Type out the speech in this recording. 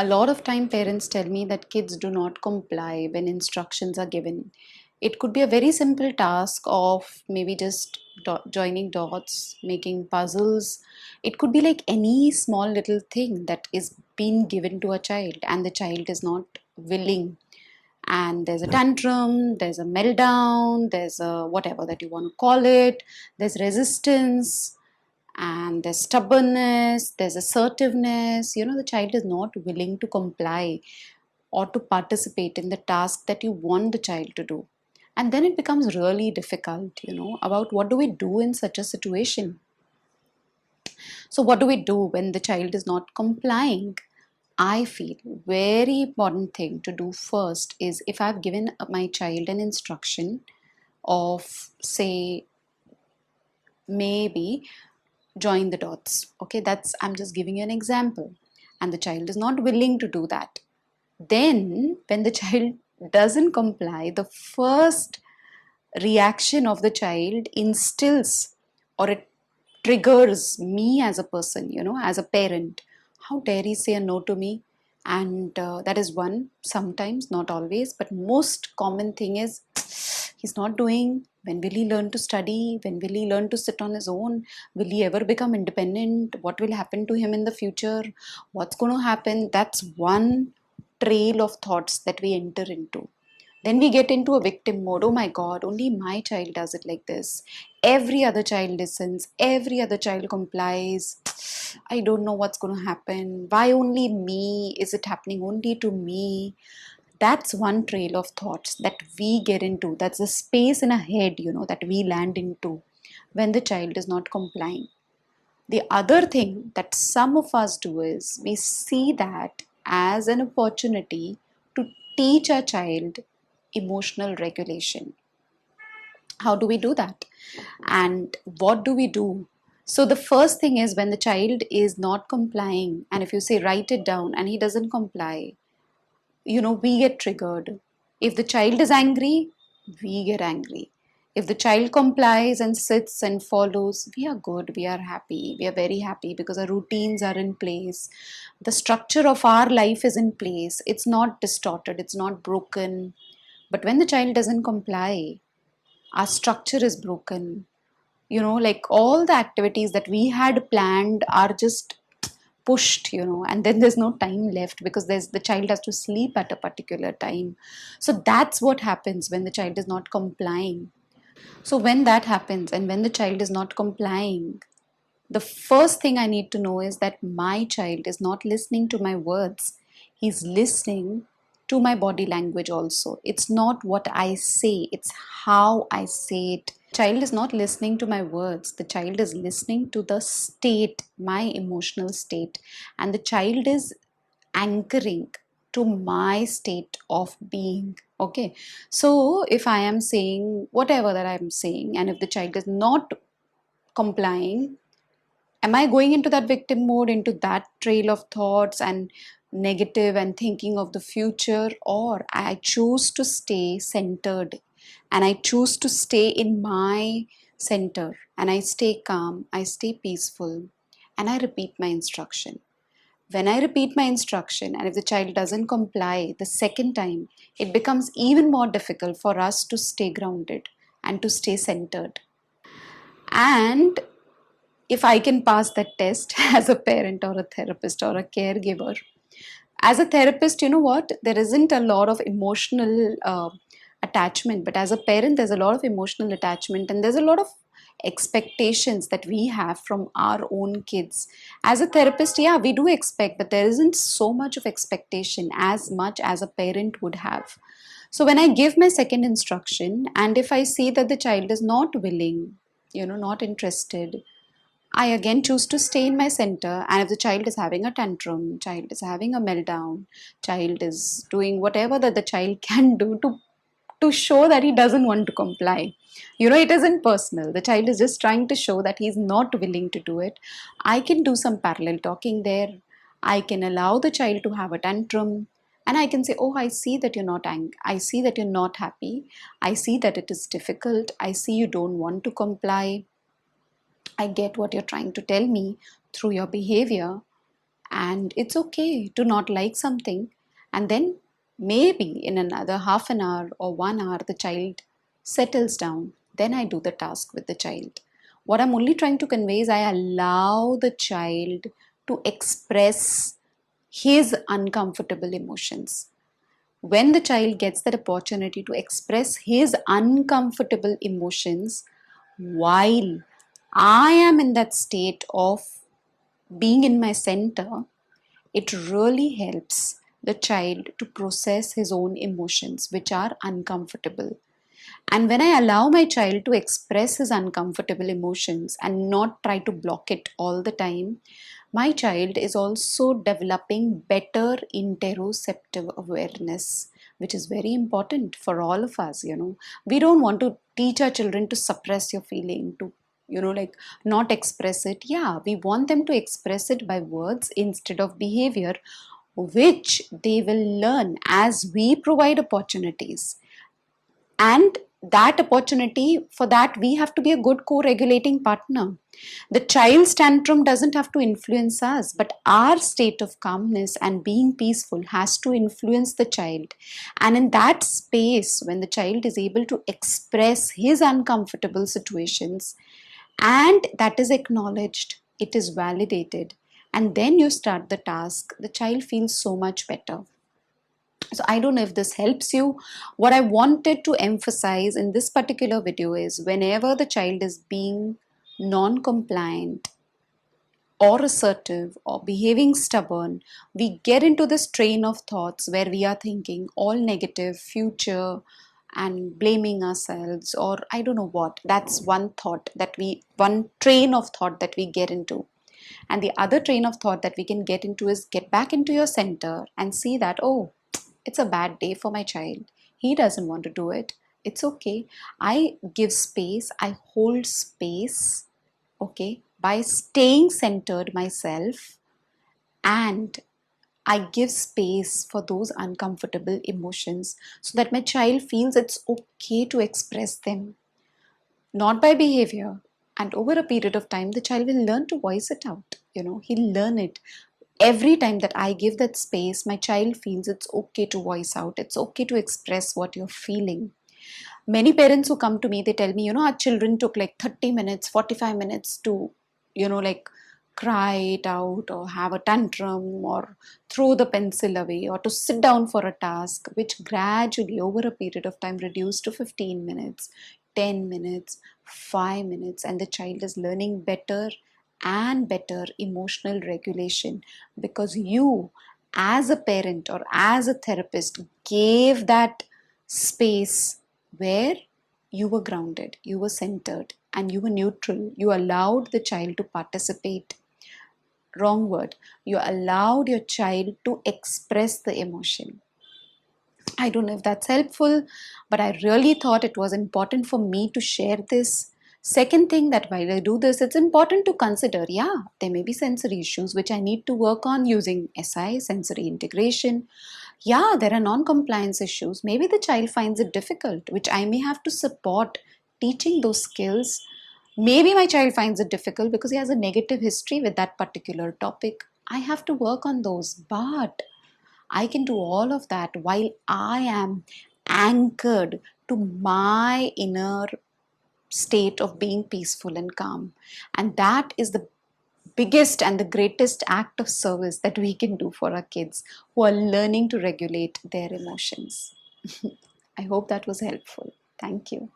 A lot of time parents tell me that kids do not comply when instructions are given. It could be a very simple task of maybe just joining dots, making puzzles. It could be like any small little thing that is being given to a child and the child is not willing, and there's a tantrum, there's a meltdown, there's a whatever that you want to call it, there's resistance, and there's stubbornness, there's assertiveness. The child is not willing to comply or to participate in the task that you want the child to do. And then it becomes really difficult, about what do we do in such a situation. So what do we do when the child is not complying? I feel very important thing to do first is, if I've given my child an instruction of, say, maybe join the dots. Okay, I'm just giving you an example. And the child is not willing to do that. Then when the child doesn't comply, the first reaction of the child instills, or it triggers me as a person, as a parent. How dare he say a no to me? And that is one. Sometimes, not always, but most common thing is, he's not doing. When will he learn to study? When will he learn to sit on his own? Will he ever become independent? What will happen to him in the future? What's going to happen? That's one trail of thoughts that we enter into. Then we get into a victim mode. Oh my God, only my child does it like this. Every other child listens. Every other child complies. I don't know what's going to happen. Why only me? Is it happening only to me? That's one trail of thoughts that we get into. That's the space in our head, that we land into when the child is not complying. The other thing that some of us do is we see that as an opportunity to teach our child emotional regulation. How do we do that? And what do we do? So the first thing is, when the child is not complying, and if you say write it down and he doesn't comply, we get triggered. If the child is angry, we get angry. If the child complies and sits and follows, we are good, we are happy, we are very happy because our routines are in place. The structure of our life is in place. It's not distorted, it's not broken. But when the child doesn't comply, our structure is broken. Like all the activities that we had planned are just pushed, and then there's no time left because the child has to sleep at a particular time. So that's what happens when the child is not complying. So when that happens and when the child is not complying, the first thing I need to know is that my child is not listening to my words. He's listening to my body language also. It's not what I say, it's how I say it. Child is not listening to my words. The child is listening to the state, my emotional state. And the child is anchoring to my state of being. Okay. So if I am saying whatever that I'm saying, and if the child is not complying, am I going into that victim mode, into that trail of thoughts and negative and thinking of the future? Or I choose to stay centered and I choose to stay in my center and I stay calm, I stay peaceful, and I repeat my instruction. When I repeat my instruction, and if the child doesn't comply the second time, it becomes even more difficult for us to stay grounded and to stay centered. And if I can pass that test as a parent or a therapist or a caregiver, as a therapist, you know what? There isn't a lot of emotional attachment, but as a parent, there's a lot of emotional attachment and there's a lot of expectations that we have from our own kids. As a therapist, yeah, we do expect, but there isn't so much of expectation as much as a parent would have. So when I give my second instruction, and if I see that the child is not willing, not interested, I again choose to stay in my center. And if the child is having a tantrum, child is having a meltdown, child is doing whatever that the child can do to show that he doesn't want to comply. It isn't personal. The child is just trying to show that he's not willing to do it. I can do some parallel talking there. I can allow the child to have a tantrum. And I can say, oh, I see that you're not angry. I see that you're not happy. I see that it is difficult. I see you don't want to comply. I get what you're trying to tell me through your behavior. And it's okay to not like something, and then maybe in another half an hour or 1 hour the child settles down. Then I do the task with the child. What I'm only trying to convey is I allow the child to express his uncomfortable emotions. When the child gets that opportunity to express his uncomfortable emotions while I am in that state of being in my center, it really helps the child to process his own emotions, which are uncomfortable. And when I allow my child to express his uncomfortable emotions and not try to block it all the time, my child is also developing better interoceptive awareness, which is very important for all of us. We don't want to teach our children to suppress your feeling, to like not express it. Yeah, we want them to express it by words instead of behavior, which they will learn as we provide opportunities. And that opportunity, for that we have to be a good co-regulating partner. The child's tantrum doesn't have to influence us, but our state of calmness and being peaceful has to influence the child. And in that space, when the child is able to express his uncomfortable situations, and that is acknowledged, it is validated, and then you start the task, the child feels so much better. So I don't know if this helps you. What I wanted to emphasize in this particular video is whenever the child is being non-compliant or assertive or behaving stubborn, we get into this train of thoughts where we are thinking all negative future and blaming ourselves, or I don't know what. That's one train of thought that we get into. And the other train of thought that we can get into is get back into your center and see that, oh, it's a bad day for my child. He doesn't want to do it. It's okay. I give space, I hold space, okay, by staying centered myself, and I give space for those uncomfortable emotions so that my child feels it's okay to express them, not by behavior. And over a period of time, the child will learn to voice it out. He'll learn it. Every time that I give that space, my child feels it's okay to voice out. It's okay to express what you're feeling. Many parents who come to me, they tell me, our children took like 30 minutes, 45 minutes to, like cry it out or have a tantrum or throw the pencil away or to sit down for a task, which gradually over a period of time reduced to 15 minutes, 10 minutes, 5 minutes, and the child is learning better and better emotional regulation because you, as a parent or as a therapist, gave that space where you were grounded, you were centered, and you were neutral. You allowed the child to participate. Wrong word. You allowed your child to express the emotion. I don't know if that's helpful, but I really thought it was important for me to share this. Second thing, that while I do this, it's important to consider, yeah, there may be sensory issues which I need to work on using SI, sensory integration. Yeah, there are non-compliance issues. Maybe the child finds it difficult, which I may have to support teaching those skills. Maybe my child finds it difficult because he has a negative history with that particular topic. I have to work on those, but I can do all of that while I am anchored to my inner state of being peaceful and calm. And that is the biggest and the greatest act of service that we can do for our kids who are learning to regulate their emotions. I hope that was helpful. Thank you.